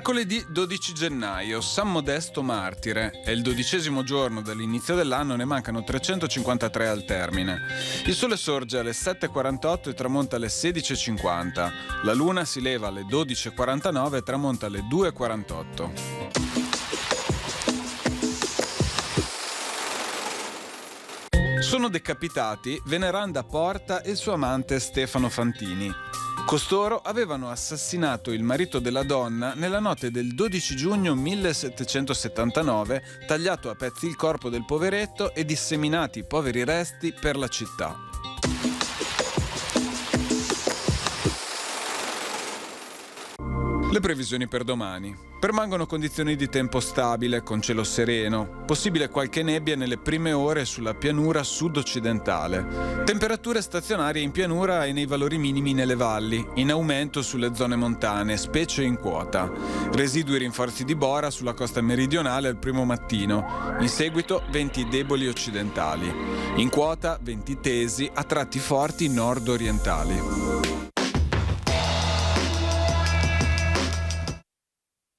Mercoledì 12 gennaio, San Modesto Martire. È il 12° giorno dall'inizio dell'anno, ne mancano 353 al termine. Il sole sorge alle 7:48 e tramonta alle 16:50. La luna si leva alle 12:49 e tramonta alle 2:48. Sono decapitati Veneranda Porta e il suo amante Stefano Fantini. Costoro avevano assassinato il marito della donna nella notte del 12 giugno 1779, tagliato a pezzi il corpo del poveretto e disseminati i poveri resti per la città. Le previsioni per domani. Permangono condizioni di tempo stabile, con cielo sereno, possibile qualche nebbia nelle prime ore sulla pianura sud-occidentale. Temperature stazionarie in pianura e nei valori minimi nelle valli, in aumento sulle zone montane, specie in quota. Residui rinforzi di bora sulla costa meridionale al primo mattino, in seguito venti deboli occidentali. In quota venti tesi, a tratti forti nord-orientali.